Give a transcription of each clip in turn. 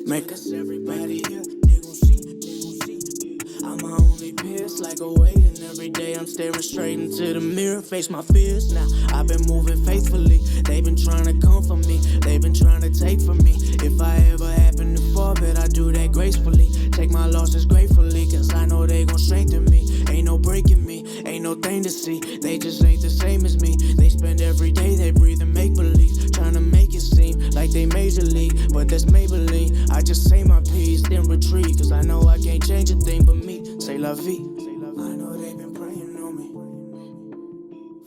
Make us everybody here, they gon' see. I'm my only pierce, like a way, and every day I'm staring straight into the mirror, face my fears. Now I've been moving faithfully, they've been trying to come for me, they've been trying to take from me. If I ever happen to fall, bet I do that gracefully. Take my losses gratefully, cause I know they gon' strengthen me. Ain't no breaking me, ain't no thing to see. They just ain't the same as me. They spend every day they breathe and make believe, trying to make it seem like they major league, but that's Maybelline. I just say my piece, then retreat, cause I know I can't change a thing but me. Say la vie. I know they've been praying on me,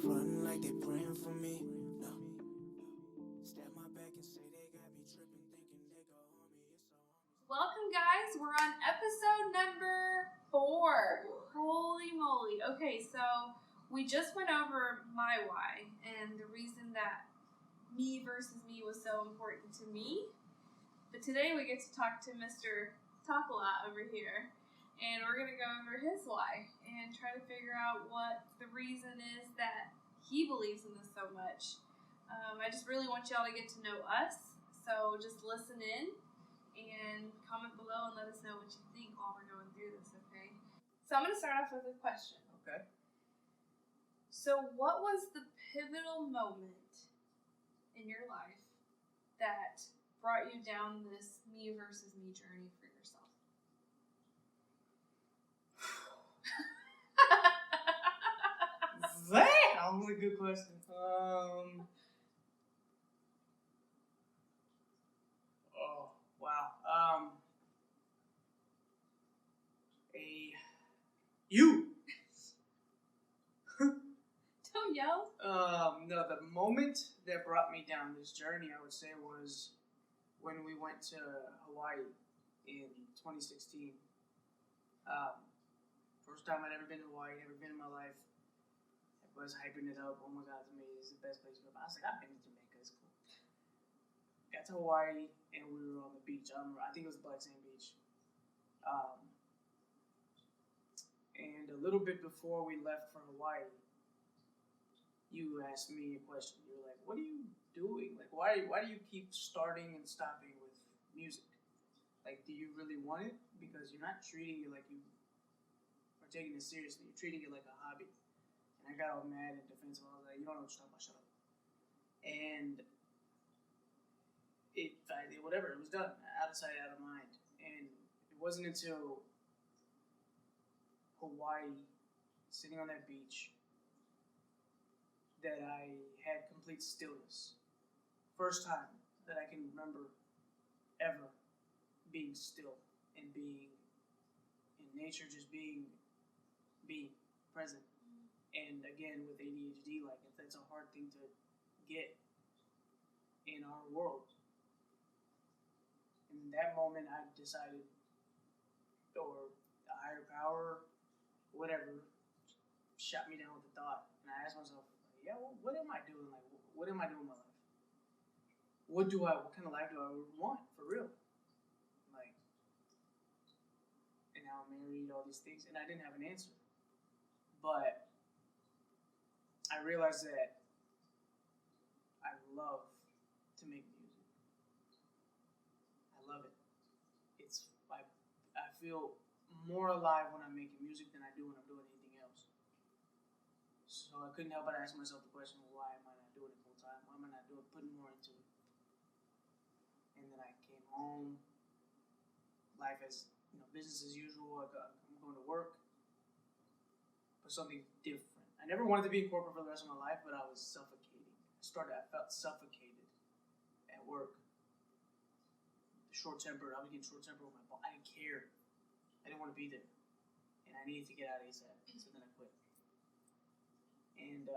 frontin' like they praying for me. No. Stab my back and say they got me tripping, thinking they go on me. It's so on me. Welcome, guys. We're on episode number 4. Holy moly. Okay, so we just went over my why and the reason that me versus me was so important to me. But today we get to talk to Mr. Talk a Lot over here. And we're going to go over his why and try to figure out what the reason is that he believes in this so much. I just really want y'all to get to know us. So just listen in and comment below and let us know what you think while we're going through this, okay? So I'm going to start off with a question. Okay. So what was the pivotal moment in your life that brought you down this me versus me journey for yourself? That was a good question. Oh wow. You. Don't yell. No, the moment that brought me down this journey, I would say, was when we went to Hawaii in 2016. First time I'd ever been to Hawaii, never been in my life. I was hyping it up. Oh my God, it's amazing. It's the best place to go. I was like, I've been to Jamaica. It's cool. Got to Hawaii, and we were on the beach. I think it was Black Sand Beach. And a little bit before we left for Hawaii, you asked me a question. You were like, what are you doing? Like, why do you keep starting and stopping with music? Like, do you really want it? Because you're not treating it like you are taking it seriously. You're treating it like a hobby. And I got all mad and defensive. I was like, you don't know what you're talking about, shut up. And it was done. Out of sight, out of mind. And it wasn't until Hawaii, sitting on that beach, that I had complete stillness. First time that I can remember ever being still and being in nature, just being present. And again, with ADHD, like, that's a hard thing to get in our world. In that moment, I decided, or a higher power, whatever, shot me down with the thought. And I asked myself, yeah, well, what am I doing? Like, what am I doing in my life? What kind of life do I want, for real? Like, and now I'm married, all these things, and I didn't have an answer. But I realized that I love to make music. I love it. It's like, I feel more alive when I'm making music than I do when I'm doing anything else. So I couldn't help but ask myself the question, well, why am I not doing it full time? Why am I not putting more into it? And then I came home, life as, business as usual. I'm going to work, but something different. I never wanted to be in corporate for the rest of my life, but I was suffocating. I felt suffocated at work. Short-tempered. I was getting short-tempered with my boss. I didn't care. I didn't want to be there. And I needed to get out ASAP. So then I quit. And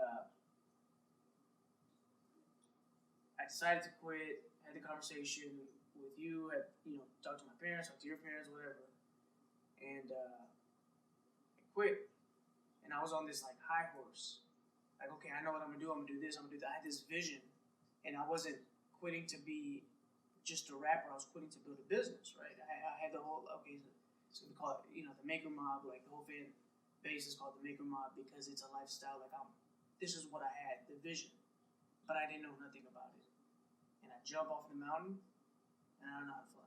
I decided to quit. Had the conversation with you. Talked to my parents, talked to your parents, whatever. And I quit. And I was on this, like, high horse. Like, okay, I know what I'm going to do. I'm going to do this. I'm going to do that. I had this vision. And I wasn't quitting to be just a rapper. I was quitting to build a business, right? I had the whole, so we call it, the MAYKR mob. Like, the whole fan base is called the MAYKR mob because it's a lifestyle. Like, this is what I had, the vision. But I didn't know nothing about it. And I jump off the mountain, and I don't know how to fly.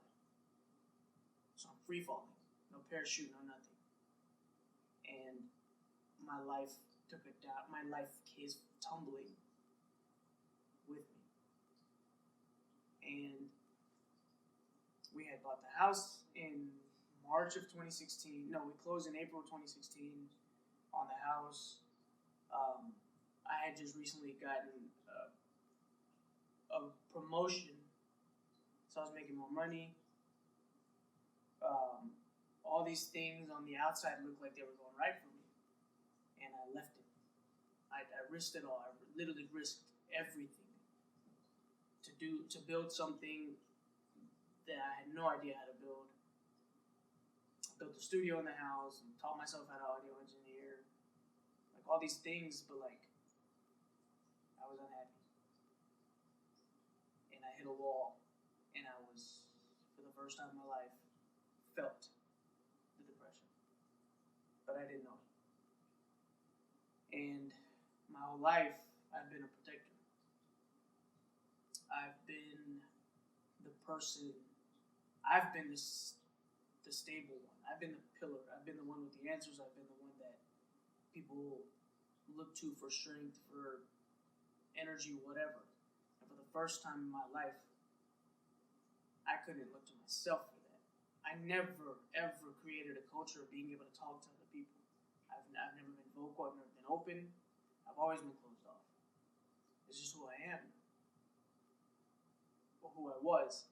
free falling, no parachute, no nothing. And my life took a down. My life is tumbling with me. And we had bought the house in March of 2016. No, we closed in April of 2016 on the house. I had just recently gotten a promotion, so I was making more money. All these things on the outside looked like they were going right for me, and I left it. I risked it all. I literally risked everything to build something that I had no idea how to build. I built a studio in the house and taught myself how to audio engineer, like all these things, but like I was unhappy. And I hit a wall, and I was, for the first time in my life, felt the depression. But I didn't know it. And my whole life, I've been a protector. I've been the person, I've been the stable one. I've been the pillar. I've been the one with the answers. I've been the one that people look to for strength, for energy, whatever. And for the first time in my life, I couldn't look to myself for that. I never, ever created a culture of being able to talk to other people. I've never been vocal. I've never been open. I've always been closed off. It's just who I am, or who I was.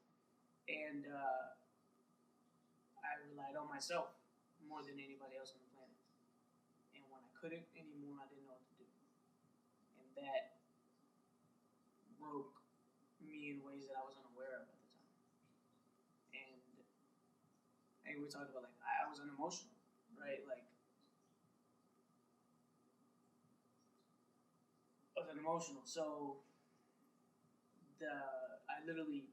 And I relied on myself more than anybody else on the planet. And when I couldn't anymore, I didn't know what to do. And that broke me in ways that I was unaware of at the time. And we talked about, like, I was unemotional, right? Like, I was unemotional. So I literally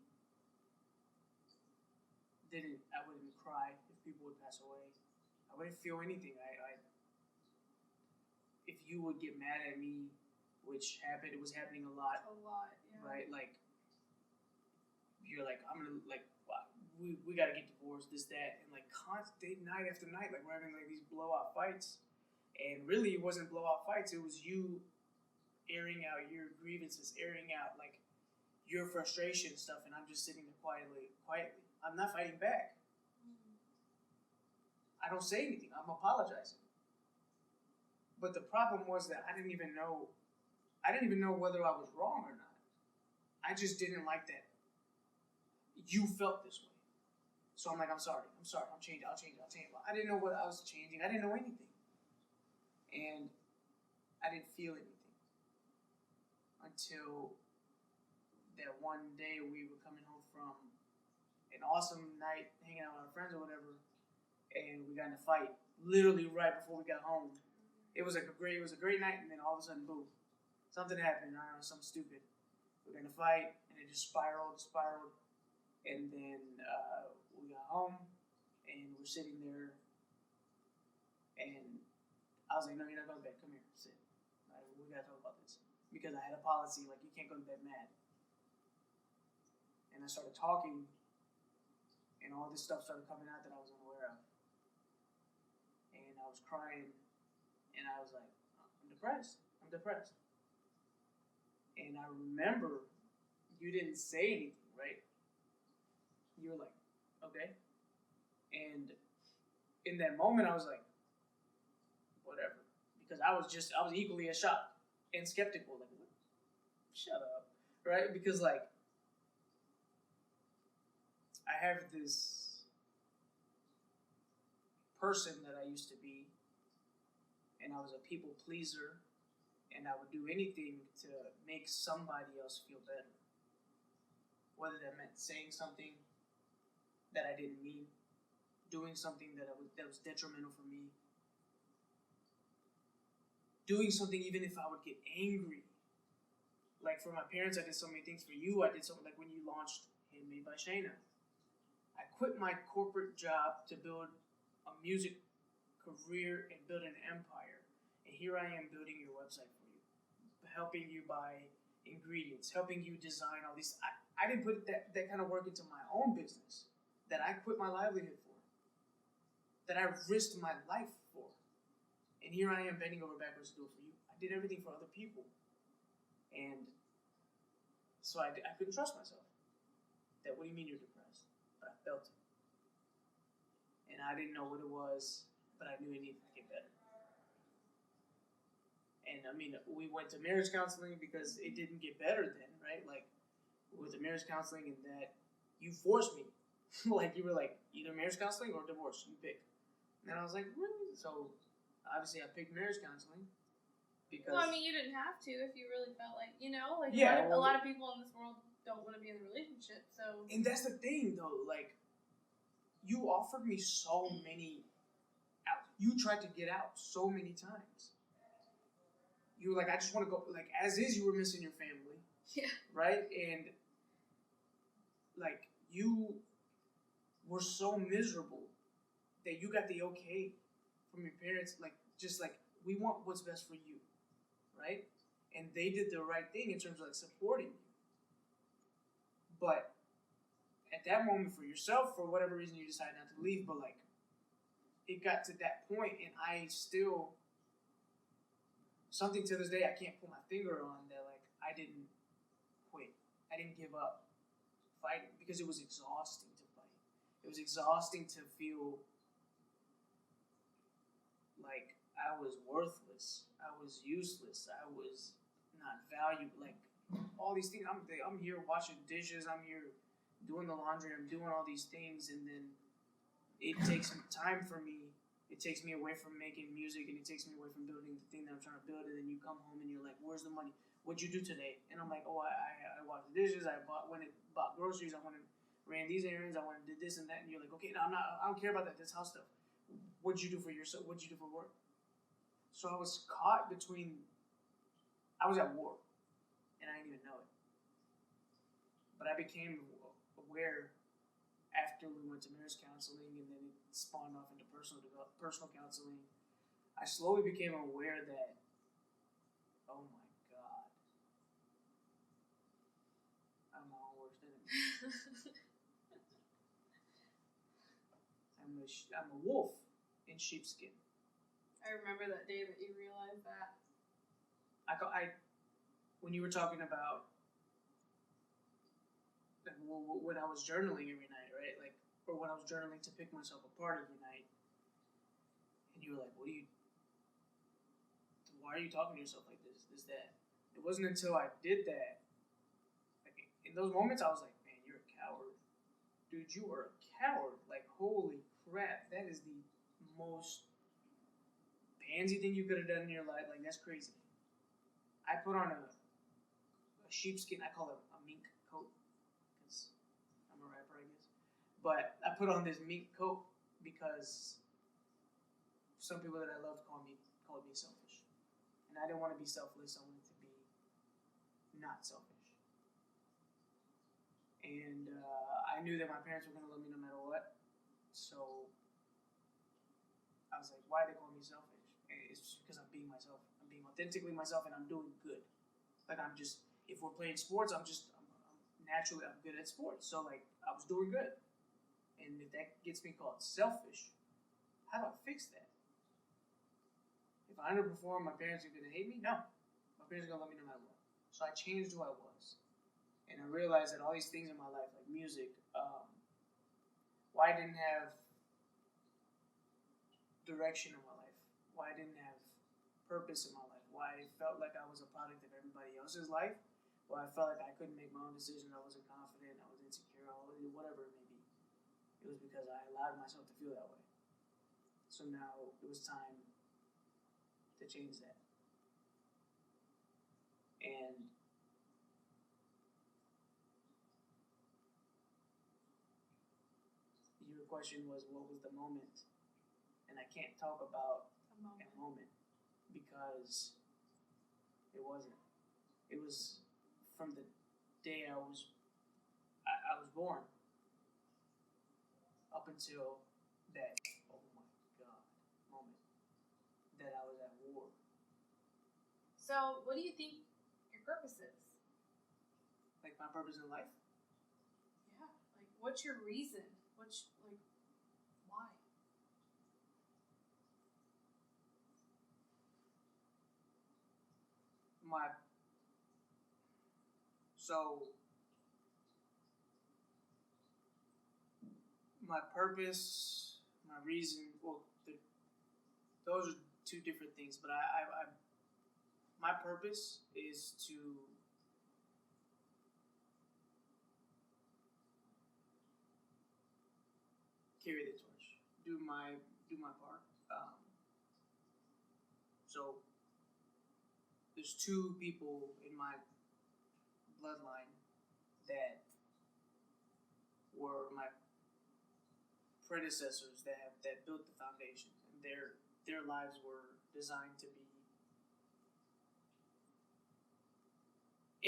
I wouldn't cry if people would pass away. I wouldn't feel anything. If you would get mad at me, which happened, it was happening a lot. A lot, yeah. Right? Like, you're like, I'm gonna, like, wow, we gotta get divorced, this, that, and like constant night after night, like we're having like these blowout fights. And really it wasn't blowout fights, it was you airing out your grievances, airing out like your frustration stuff, and I'm just sitting there quietly. I'm not fighting back. I don't say anything. I'm apologizing. But the problem was that I didn't even know whether I was wrong or not. I just didn't like that you felt this way. So I'm like, I'm sorry, I'll change. I didn't know what I was changing. I didn't know anything. And I didn't feel anything until that one day we were coming home from an awesome night hanging out with our friends or whatever, and we got in a fight literally right before we got home. It was a great night, and then all of a sudden, boom, something happened. I don't know, something stupid. We got in a fight, and it just spiraled, and then we got home, and we're sitting there, and I was like, no, you're not going to bed. Come here, sit. Right, we got to talk about this. Because I had a policy, like, you can't go to bed mad. And I started talking, and all this stuff started coming out that I was unaware of. And I was crying, and I was like, I'm depressed. And I remember you didn't say anything, right? You were like, okay. And in that moment, I was like, whatever. Because I was equally as shocked and skeptical. Like, shut up, right? Because, like, I have this person that I used to be, and I was a people pleaser, and I would do anything to make somebody else feel better. Whether that meant saying something that I didn't mean, doing something that was detrimental for me, doing something even if I would get angry. Like, for my parents, I did so many things. For you, I did something like when you launched Handmade by Shayna. I quit my corporate job to build a music career and build an empire. And here I am building your website for you, helping you buy ingredients, helping you design all these. I didn't put that kind of work into my own business that I quit my livelihood for. that I risked my life for. And here I am bending over backwards to do it for you. I did everything for other people. And so I couldn't trust myself. That, what do you mean you're depressed? But I felt it. And I didn't know what it was, but I knew it needed to get better. And I mean, we went to marriage counseling because it didn't get better then, right? Like, with the marriage counseling, and that you forced me. Like, you were like, either marriage counseling or divorce, you pick. And I was like, really? So, obviously, I picked marriage counseling. Because, well, I mean, you didn't have to if you really felt like, you know, like yeah, a lot of people in this world don't want to be in a relationship, so. And that's the thing, though. Like, you offered me so many out. You tried to get out so many times. You were like, I just want to go. Like, as is, you were missing your family. Yeah. Right? And, like, you were so miserable that you got the okay from your parents. Like, just like, we want what's best for you. Right? And they did the right thing in terms of, like, supporting you. But at that moment for yourself, for whatever reason, you decided not to leave. But, like, it got to that point, and I still, something to this day I can't put my finger on, that, like, I didn't quit. I didn't give up fighting because it was exhausting to fight. It was exhausting to feel like I was worthless. I was useless. I was not valued. Like, all these things. I'm here washing dishes. I'm here doing the laundry. I'm doing all these things, and then it takes time for me. It takes me away from making music, and it takes me away from building the thing that I'm trying to build. And then you come home and you're like, "Where's the money? What'd you do today?" And I'm like, "Oh, I washed the dishes. Went and bought groceries. I went and ran these errands. I went and did this and that." And you're like, "Okay, no, I don't care about that. That's house stuff. What'd you do for yourself? What'd you do for work?" So I was caught between. I was at war, and I didn't even know it. But I became aware after we went to marriage counseling, and then it spawned off into personal counseling. I slowly became aware that, oh my God, I'm my own worst enemy. I'm a wolf in sheepskin. I remember that day that you realized that. When you were talking about, like, when I was journaling every night, right? Like, or when I was journaling to pick myself apart every night, and you were like, why are you talking to yourself like this, that? It wasn't until I did that, like, in those moments, I was like, man, you're a coward. Dude, you are a coward. Like, holy crap, that is the most pansy thing you could have done in your life. Like, that's crazy. I put on a sheepskin, I call it a mink coat, because I'm a rapper, I guess. But I put on this mink coat because some people that I loved called me selfish. And I didn't want to be selfless, I wanted to be not selfish. And I knew that my parents were going to love me no matter what. So I was like, why do they call me selfish? And it's just because I'm being myself. I'm being authentically myself, and I'm doing good. Like, I'm just, if we're playing sports, I'm naturally good at sports. So, like, I was doing good. And if that gets me called selfish, how do I fix that? If I underperform, my parents are going to hate me? No. My parents are going to love me no matter what. So I changed who I was. And I realized that all these things in my life, like music, why I didn't have direction in my life, why I didn't have purpose in my life, why I felt like I was a product of everybody else's life, why I felt like I couldn't make my own decisions, I wasn't confident, I was insecure, whatever it may be. It was because I allowed myself to feel that way. So now it was time to change that. And your question was, what was the moment? And I can't talk about that moment because it wasn't. It was from the day I was born up until that, oh my God, moment that I was at war. So, what do you think your purpose is? Like, my purpose in life? Yeah. Like, what's your reason? Why? my purpose, my reason. Well, those are two different things. But my purpose is to carry the torch, do my part. So there's two people in my bloodline that were my predecessors that built the foundation, and their lives were designed to be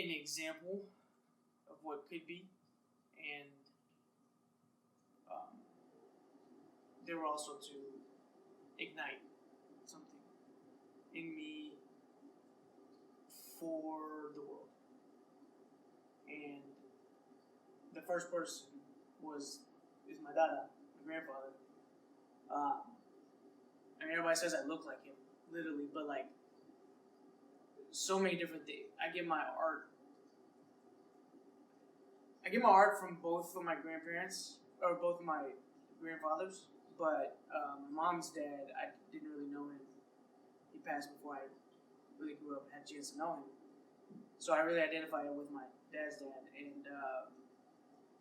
an example of what could be, and they were also to ignite something in me for the world. And the first person is my dada, my grandfather. I mean, everybody says I look like him, literally, but like so many different things. I get my art from both of my grandparents, or both of my grandfathers. But my mom's dad, I didn't really know him. He passed before I really grew up and had a chance to know him. So I really identify with my dad's dad. And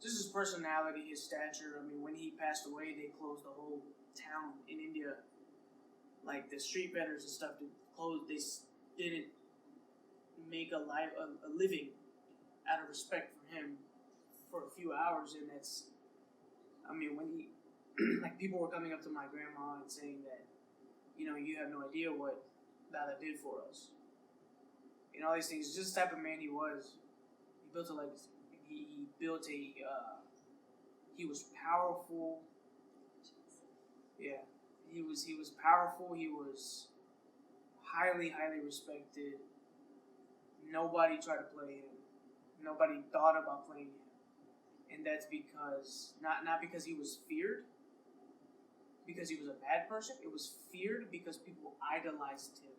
just his personality, his stature. I mean, when he passed away, they closed the whole town in India. Like the street vendors and stuff, they didn't make a living out of respect for him for a few hours. And that's, I mean, when he, like people were coming up to my grandma and saying that, you know, you have no idea what Dada did for us. And all these things, just the type of man he was. He built a legacy. He built he was powerful. Yeah. He was powerful. He was highly, highly respected. Nobody tried to play him. Nobody thought about playing him. And that's because, not because he was feared, because he was a bad person. It was feared because people idolized him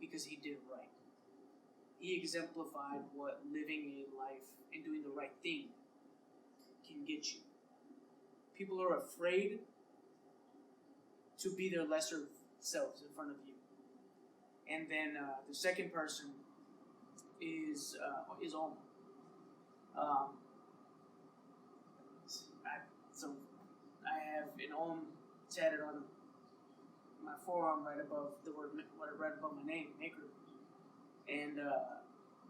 because he did right. He exemplified what living a life and doing the right thing can get you. People are afraid to be their lesser selves in front of you. And then the second person is Om. So I have an Om tatted on my forearm right above the word, right above my name, MAYKR. And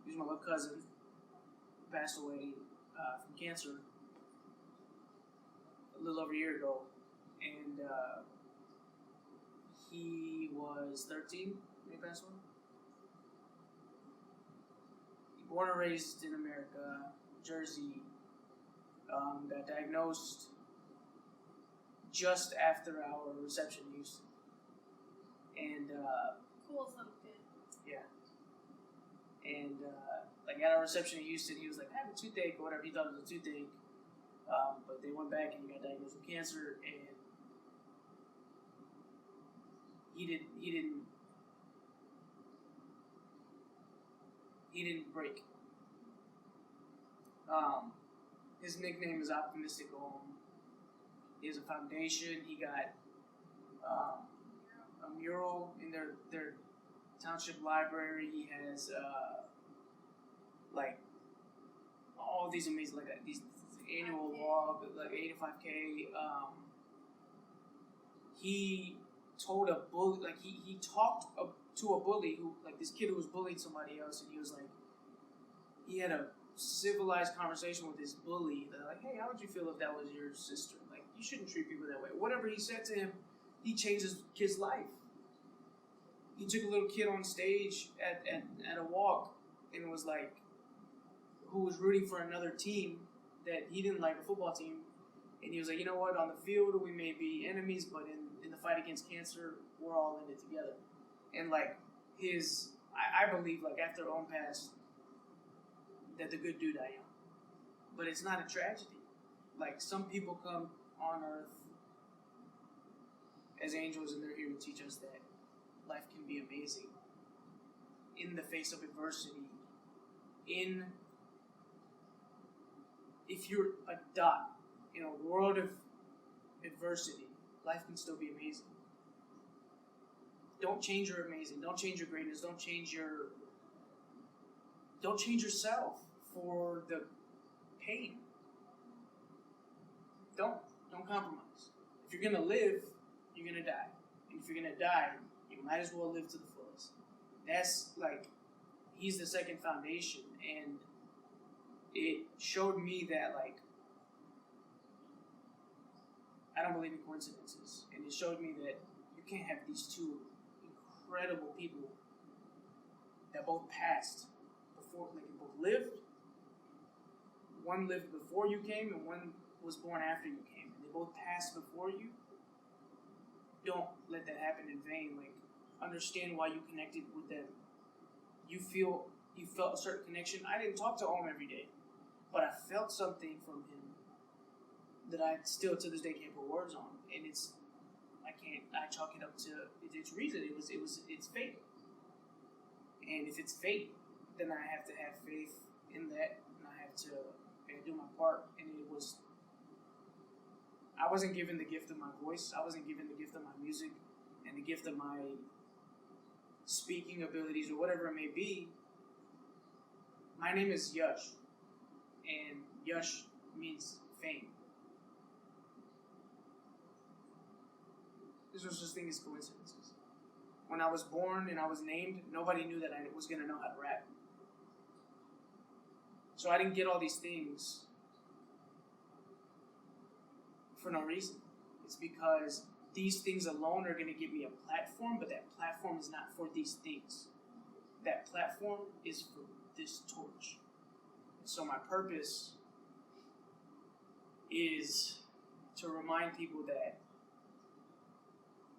he was my little cousin, who passed away from cancer a little over a year ago. And he was 13 when he passed away. Born and raised in America, Jersey. Got diagnosed just after our reception in Houston. And Cool little kid. yeah. And like at our reception in Houston, he was like, I have a toothache or whatever. He thought it was a toothache. But they went back and he got diagnosed with cancer, and he didn't break. His nickname is Optimistic Om. He has a foundation. He got a mural in their township library. He has like all these amazing, like these annual log, like 85K. He told a bully, like he talked to a bully who, like this kid who was bullying somebody else, and he was like, he had a civilized conversation with this bully. They're like, hey, how would you feel if that was your sister? Like, you shouldn't treat people that way. Whatever he said to him, he changed his kid's life. He took a little kid on stage at a walk and was like, who was rooting for another team that he didn't like, a football team. And he was like, you know what, on the field we may be enemies, but in the fight against cancer, we're all in it together. And like I believe like after Om passed, that the good dude I am. But it's not a tragedy. Like some people come on earth as angels and they're here to teach us that life can be amazing. in the face of adversity, if you're a dot in a world of adversity, life can still be amazing. Don't change your amazing. Don't change your greatness. Don't change yourself for the pain. Don't compromise. If you're gonna live, you're gonna die. And if you're gonna die, you might as well live to the fullest. That's like, he's the second foundation, and it showed me that, like, I don't believe in coincidences, and it showed me that you can't have these two incredible people that both passed before, like, both lived. One lived before you came, and one was born after you came, and they both passed before you. Don't let that happen in vain. Like, understand why you connected with them. You felt a certain connection. I didn't talk to Om every day, but I felt something from him that I still to this day can't put words on, and I chalk it up to its reason. It's fate, and if it's fate, then I have to have faith in that, and I have to do my part. And I wasn't given the gift of my voice. I wasn't given the gift of my music and the gift of my speaking abilities or whatever it may be. My name is Yash, and Yash means fame. There's no such thing as coincidences. When I was born and I was named, nobody knew that I was going to know how to rap. So I didn't get all these things for no reason. It's because these things alone are going to give me a platform, but that platform is not for these things. That platform is for this torch. And so my purpose is to remind people that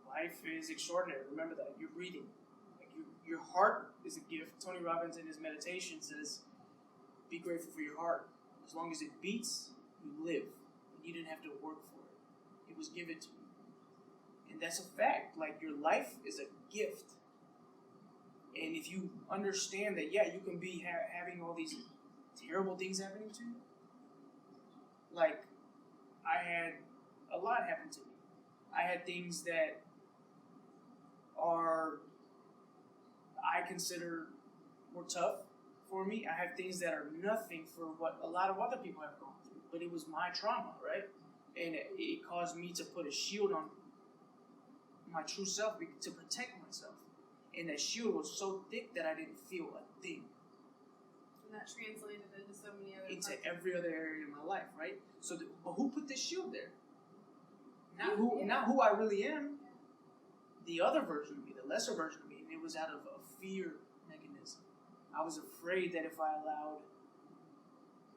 life is extraordinary. Remember that. You're breathing. Like your heart is a gift. Tony Robbins in his meditation says, be grateful for your heart. As long as it beats, you live. You didn't have to work for it. It was given to you. And that's a fact. Like, your life is a gift. And if you understand that, yeah, you can be having all these terrible things happening to you. Like, I had a lot happen to me. I had things that I consider were tough for me. I have things that are nothing for what a lot of other people have gone through. But it was my trauma, right? And it caused me to put a shield on my true self to protect myself. And that shield was so thick that I didn't feel a thing. And that translated into so many other into parts. every other area of my life, right? So, but who put this shield there? Not who I really am. The other version of me, the lesser version of me, and it was out of a fear mechanism. I was afraid that if I allowed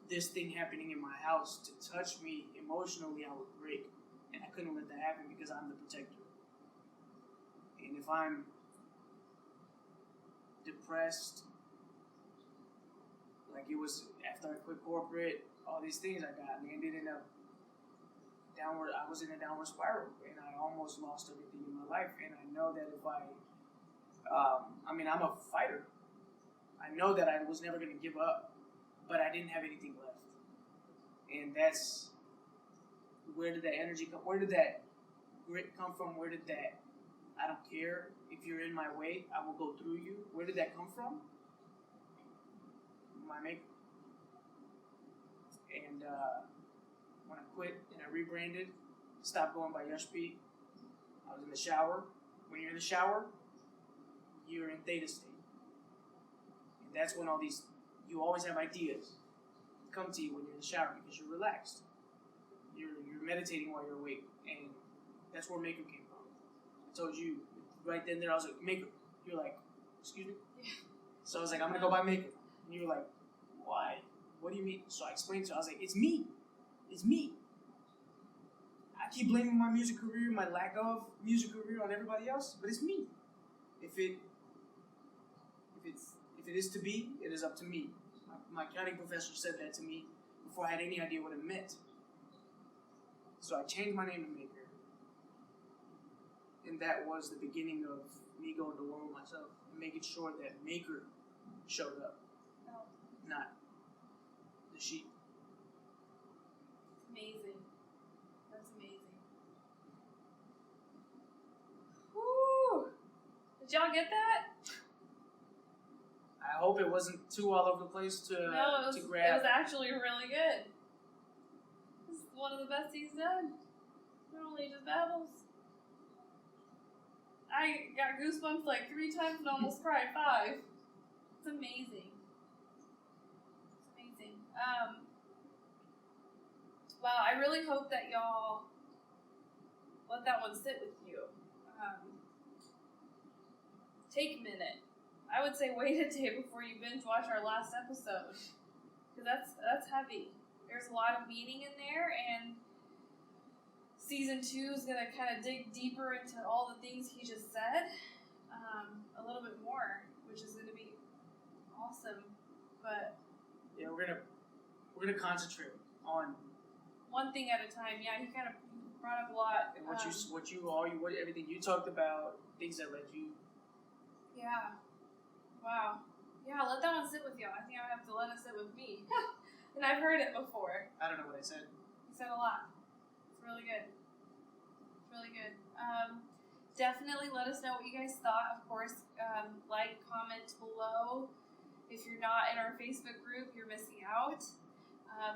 this thing happening in my house to touch me emotionally, I would break, and I couldn't let that happen because I'm the protector. And if I'm depressed, like it was after I quit corporate, all these things I got landed in a downward. I was in a downward spiral, and I almost lost everything in my life. And I know that if I'm a fighter. I know that I was never going to give up, but I didn't have anything left. And that's, where did that energy come? Where did that grit come from? Where did that, I don't care if you're in my way, I will go through you. Where did that come from? My MAYKR. And when I quit and I rebranded, stopped going by Yash P, I was in the shower. When you're in the shower, you're in theta state. And that's when you always have ideas come to you when you're in the shower because you're relaxed. You're meditating while you're awake. And that's where MAYKR came from. I told you right then there, I was like, MAYKR. You're like, excuse me? Yeah. So I was like, I'm going to go by MAYKR. And you were like, why? What do you mean? So I explained to her, I was like, it's me. It's me. I keep blaming my music career, my lack of music career on everybody else, but it's me. If it is to be, it is up to me. My accounting professor said that to me before I had any idea what it meant. So I changed my name to MAYKR. And that was the beginning of me going to war with myself and making sure that MAYKR showed up, Oh, not the sheep. amazing. That's amazing. Woo! Did y'all get that? I hope it wasn't too all over the place to No, it grab. was actually really good. This is one of the best he's done. Normally he just babbles. I got goosebumps like 3 times and almost cried 5. It's amazing. It's amazing. Wow, I really hope that y'all let that one sit with you. Take a minute. I would say wait a day before you binge watch our last episode, because that's heavy. There's a lot of meaning in there, and season 2 is gonna kind of dig deeper into all the things he just said, a little bit more, which is gonna be awesome. But Yeah, we're gonna concentrate on one thing at a time. Yeah, he kind of brought up a lot. and everything you talked about, things that led you. Yeah. Wow. Yeah, let that one sit with y'all. I think I have to let it sit with me. And I've heard it before. I don't know what I said. You said a lot. It's really good. It's really good. Definitely let us know what you guys thought. Of course, like, comment below. If you're not in our Facebook group, you're missing out.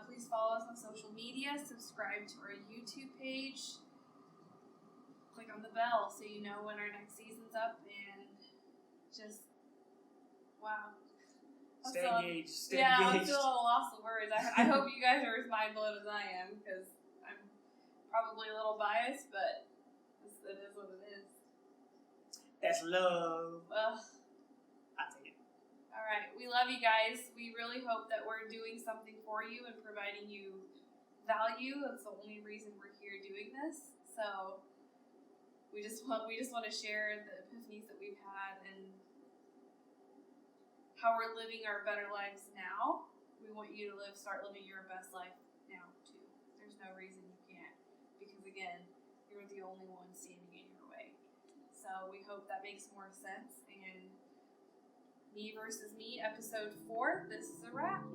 Please follow us on social media. Subscribe to our YouTube page. Click on the bell so you know when our next season's up. And just, wow. Stay engaged. Stay I'm engaged. still at a loss of words. I hope you guys are as mind blown as I am, because I'm probably a little biased, but it is what it is. That's love. Ugh. I take it. All right, we love you guys. We really hope that we're doing something for you and providing you value. That's the only reason we're here doing this. So we just want to share the epiphanies that we've had and how we're living our better lives now. We want you to start living your best life now too. There's no reason you can't, because again, you're the only one standing in your way. So we hope that makes more sense. And Me versus Me, episode 4. This is a wrap.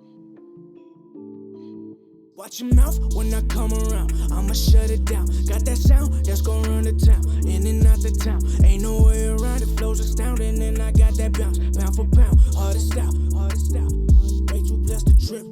Watch your mouth when I come around. I'ma shut it down. Got that sound that's gon' run the town. In and out the town. Ain't no way around it. Flows astounding. And I got that bounce. Pound for pound. Hardest out. Way too blessed to trip.